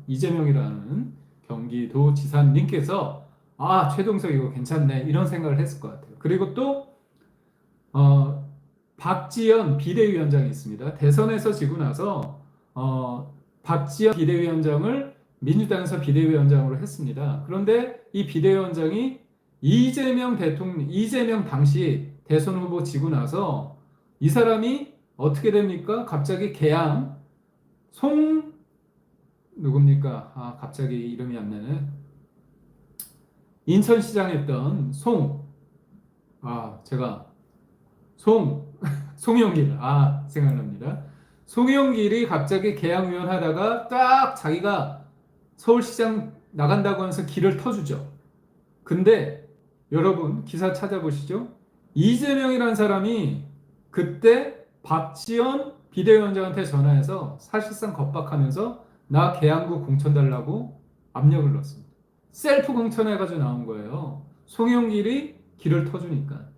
이재명이라는 경기도 지사님께서 최동석 이거 괜찮네 이런 생각을 했을 것 같아요. 그리고 또 어, 박지원 비대위원장이 있습니다. 대선에서 지고 나서 박지원 비대위원장을 민주당에서 비대위원장으로 했습니다. 그런데 이 비대위원장이 이재명 당시 대선 후보 지고 나서 이 사람이 어떻게 됩니까? 갑자기 개항 송 누굽니까? 갑자기 이름이 안 나네. 인천시장 했던 제가 송영길, 생각납니다. 송영길이 갑자기 개항위원 하다가 딱 자기가 서울시장 나간다고 하면서 길을 터주죠. 근데 여러분 기사 찾아보시죠. 이재명이라는 사람이 그때 박지원 비대위원장한테 전화해서 사실상 겁박하면서 나 계양구 공천 달라고 압력을 넣었습니다. 셀프 공천해가지고 나온 거예요. 송영길이 길을 터주니까.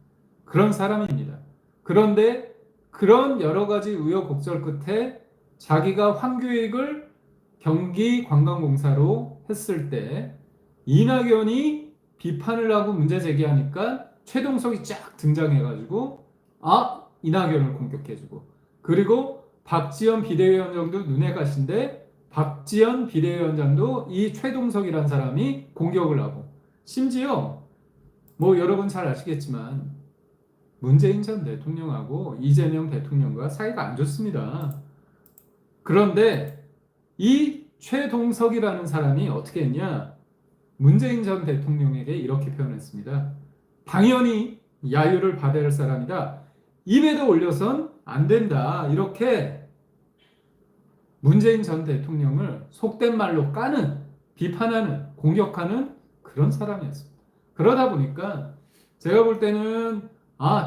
그런 사람입니다. 그런데 그런 여러 가지 우여곡절 끝에 자기가 황교익을 경기관광공사로 했을 때 이낙연이 비판을 하고 문제 제기하니까 최동석이 쫙 등장해가지고 이낙연을 공격해주고 그리고 박지원 비대위원장도 눈에 가신데 박지원 비대위원장도 이 최동석이라는 사람이 공격을 하고 심지어 여러분 잘 아시겠지만 문재인 전 대통령하고 이재명 대통령과 사이가 안 좋습니다. 그런데 이 최동석이라는 사람이 어떻게 했냐? 문재인 전 대통령에게 이렇게 표현했습니다. 당연히 야유를 받아야 할 사람이다. 입에도 올려선 안 된다. 이렇게 문재인 전 대통령을 속된 말로 까는, 비판하는, 공격하는 그런 사람이었습니다. 그러다 보니까 제가 볼 때는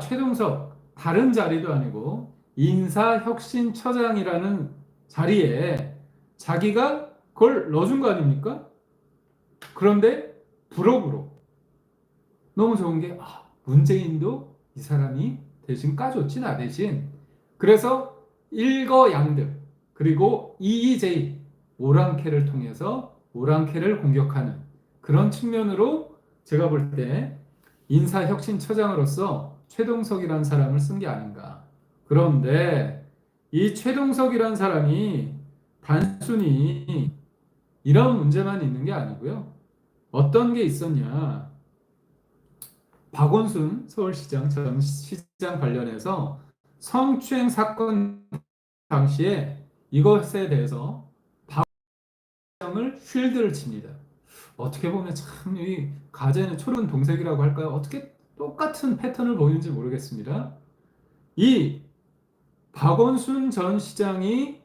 최동석 다른 자리도 아니고 인사혁신처장이라는 자리에 자기가 그걸 넣어준 거 아닙니까? 그런데 부록으로 너무 좋은 게 문재인도 이 사람이 대신 까줬지 나 대신. 그래서 일거양득 그리고 EEJ 오랑캐를 통해서 오랑캐를 공격하는 그런 측면으로 제가 볼 때 인사혁신처장으로서 최동석이라는 사람을 쓴 게 아닌가. 그런데 이 최동석이라는 사람이 단순히 이런 문제만 있는 게 아니고요. 어떤 게 있었냐. 박원순 서울시장 전 시장 관련해서 성추행 사건 당시에 이것에 대해서 박원순을 쉴드를 칩니다. 어떻게 보면 참 이 가재는 초른 동색이라고 할까요? 어떻게 똑같은 패턴을 보이는지 모르겠습니다. 이 박원순 전 시장이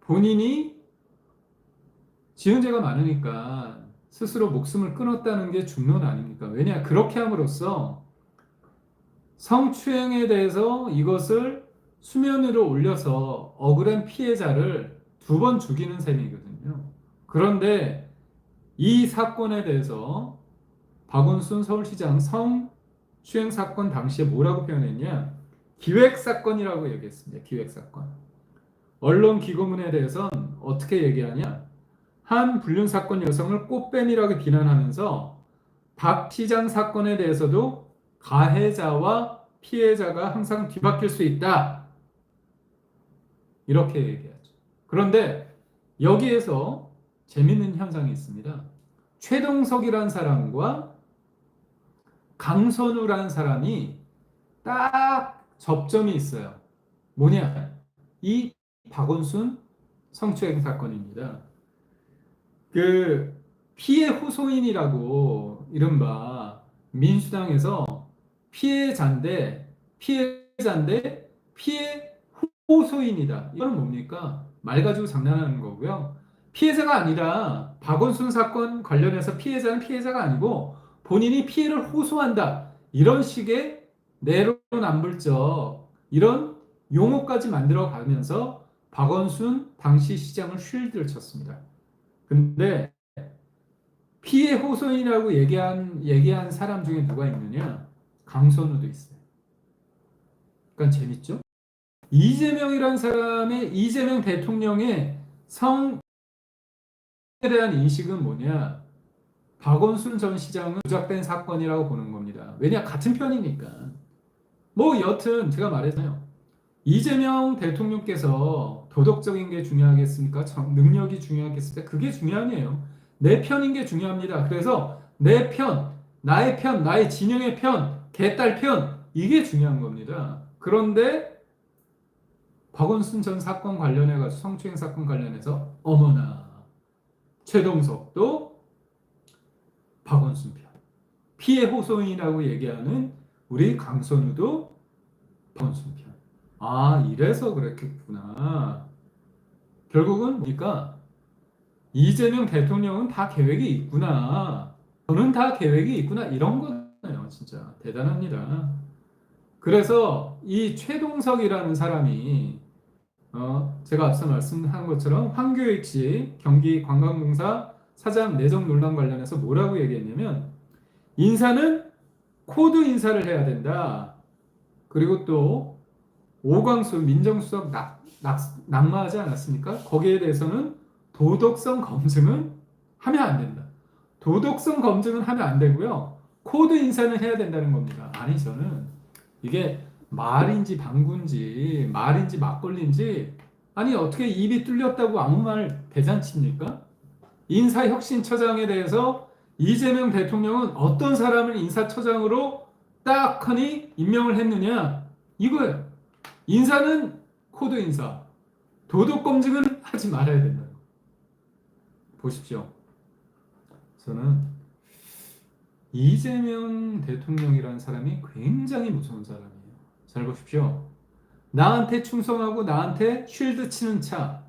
본인이 지은 죄가 많으니까 스스로 목숨을 끊었다는 게 중론 아닙니까? 왜냐? 그렇게 함으로써 성추행에 대해서 이것을 수면으로 올려서 억울한 피해자를 두 번 죽이는 셈이거든요. 그런데 이 사건에 대해서 박원순 서울시장 성추행 사건 당시에 뭐라고 표현했냐? 기획사건이라고 얘기했습니다. 기획사건. 언론기고문에 대해선 어떻게 얘기하냐? 한 불륜사건 여성을 꽃뱀이라고 비난하면서 박 시장 사건에 대해서도 가해자와 피해자가 항상 뒤바뀔 수 있다. 이렇게 얘기하죠. 그런데 여기에서 재밌는 현상이 있습니다. 최동석이라는 사람과 강선우라는 사람이 딱 접점이 있어요. 뭐냐? 이 박원순 성추행 사건입니다. 그 피해 호소인이라고 이른바 민주당에서 피해자인데 피해 호소인이다. 이건 뭡니까? 말 가지고 장난하는 거고요. 피해자가 아니라 박원순 사건 관련해서 피해자는 피해자가 아니고 본인이 피해를 호소한다. 이런 식의 내로남불적 이런 용어까지 만들어 가면서 박원순 당시 시장을 쉴드를 쳤습니다. 근데 피해 호소인이라고 얘기한 사람 중에 누가 있느냐? 강선우도 있어요. 그러니까 재밌죠? 이재명 대통령의 성 대한 인식은 뭐냐? 박원순 전 시장은 조작된 사건이라고 보는 겁니다. 왜냐? 같은 편이니까. 뭐 여튼 제가 말했잖아요. 이재명 대통령께서 도덕적인 게 중요하겠습니까? 능력이 중요하겠습니까? 그게 중요하네요. 내 편인 게 중요합니다. 그래서 내 편, 나의 편, 나의 진영의 편, 개딸 편, 이게 중요한 겁니다. 그런데 박원순 전 사건 관련해서 성추행 사건 관련해서 어머나 최동석도 박원순 편, 피해 호소인이라고 얘기하는 우리 강선우도 박원순 편. 아, 이래서 그랬겠구나. 결국은 보니까 이재명 대통령은 다 계획이 있구나. 저는 다 계획이 있구나. 이런 거예요. 진짜 대단합니다. 그래서 이 최동석이라는 사람이 제가 앞서 말씀한 것처럼 황교익 경기 관광공사 사장 내정 논란 관련해서 뭐라고 얘기했냐면 인사는 코드 인사를 해야 된다. 그리고 또 오광수 민정수석 낙마하지 않았습니까? 거기에 대해서는 도덕성 검증은 하면 안 된다. 도덕성 검증은 하면 안 되고요. 코드 인사는 해야 된다는 겁니다. 아니 저는 이게 말인지 방구인지 말인지 막걸리인지 아니 어떻게 입이 뚫렸다고 아무 말 대잔치입니까? 인사혁신처장에 대해서 이재명 대통령은 어떤 사람을 인사처장으로 딱 하니 임명을 했느냐 이거예요. 인사는 코드 인사, 도덕 검증은 하지 말아야 된다. 보십시오. 저는 이재명 대통령이라는 사람이 굉장히 무서운 사람이에요. 잘 보십시오. 나한테 충성하고 나한테 쉴드 치는 차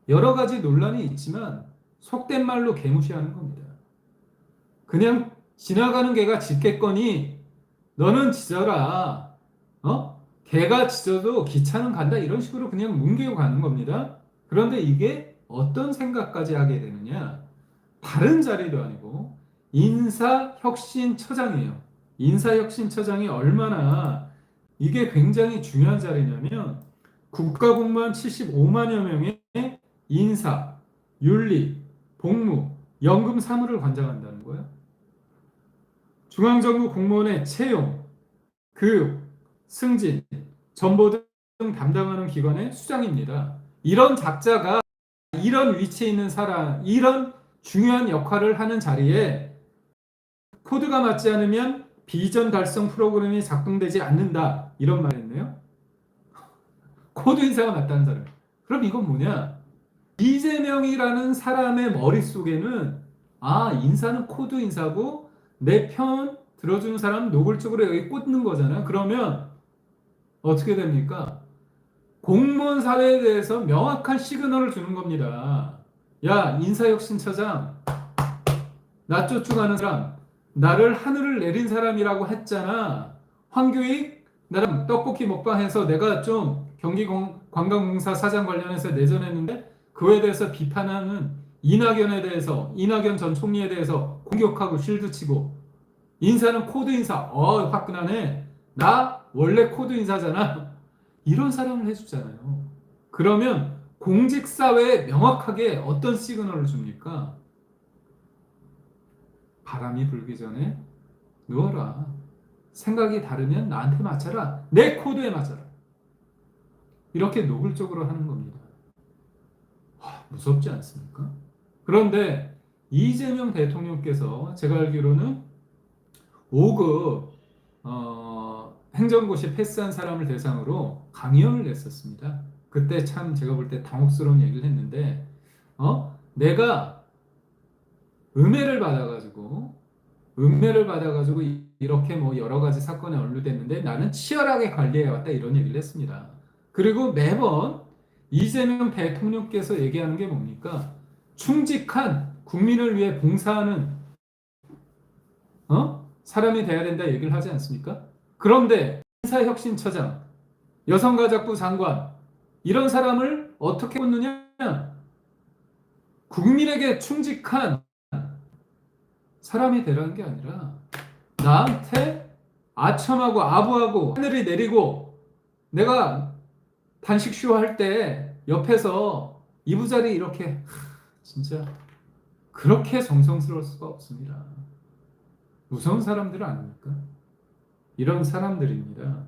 여러 가지 논란이 있지만 속된 말로 개무시하는 겁니다. 그냥 지나가는 개가 짖겠거니 너는 짖어라. 개가 짖어도 기차는 간다 이런 식으로 그냥 뭉개고 가는 겁니다. 그런데 이게 어떤 생각까지 하게 되느냐? 다른 자리도 아니고 인사혁신처장이에요. 인사혁신처장이 얼마나 이게 굉장히 중요한 자리냐면 국가공무원 75만여 명의 인사, 윤리, 복무, 연금 사무를 관장한다는 거예요. 중앙정부 공무원의 채용, 교육, 승진, 전보 등 담당하는 기관의 수장입니다. 이런 작자가 이런 위치에 있는 사람, 이런 중요한 역할을 하는 자리에 코드가 맞지 않으면 비전 달성 프로그램이 작동되지 않는다. 이런 말 했네요. 코드 인사가 맞다는 사람. 그럼 이건 뭐냐? 이재명이라는 사람의 머릿속에는 인사는 코드 인사고 내 편 들어주는 사람은 노골적으로 여기 꽂는 거잖아. 그러면 어떻게 됩니까? 공무원 사회에 대해서 명확한 시그널을 주는 겁니다. 야, 인사혁신처장, 나 쫓아가는 사람, 나를 하늘을 내린 사람이라고 했잖아. 황교익, 나랑 떡볶이 먹방해서 내가 좀 관광공사 사장 관련해서 내전했는데 그에 대해서 비판하는 이낙연 전 총리에 대해서 공격하고 실드치고 인사는 코드 인사, 화끈하네. 나 원래 코드 인사잖아. 이런 사람을 해주잖아요. 그러면 공직사회에 명확하게 어떤 시그널을 줍니까? 바람이 불기 전에 누워라. 생각이 다르면 나한테 맞춰라. 내 코드에 맞춰라. 이렇게 노골적으로 하는 겁니다. 무섭지 않습니까? 그런데 이재명 대통령께서 제가 알기로는 5급 행정고시 패스한 사람을 대상으로 강연을 냈었습니다. 그때 참 제가 볼 때 당혹스러운 얘기를 했는데 내가 음해를 받아가지고 이렇게 뭐 여러 가지 사건에 연루됐는데 나는 치열하게 관리해왔다 이런 얘기를 했습니다. 그리고 매번 이재명 대통령께서 얘기하는 게 뭡니까? 충직한 국민을 위해 봉사하는 사람이 돼야 된다 얘기를 하지 않습니까? 그런데 인사혁신처장, 여성가족부 장관 이런 사람을 어떻게 뽑느냐? 국민에게 충직한 사람이 되라는 게 아니라 나한테 아첨하고 아부하고 하늘이 내리고 내가 단식쇼 할 때 옆에서 이부자리 이렇게 진짜 그렇게 정성스러울 수가 없습니다. 무서운 사람들 아닙니까? 이런 사람들입니다.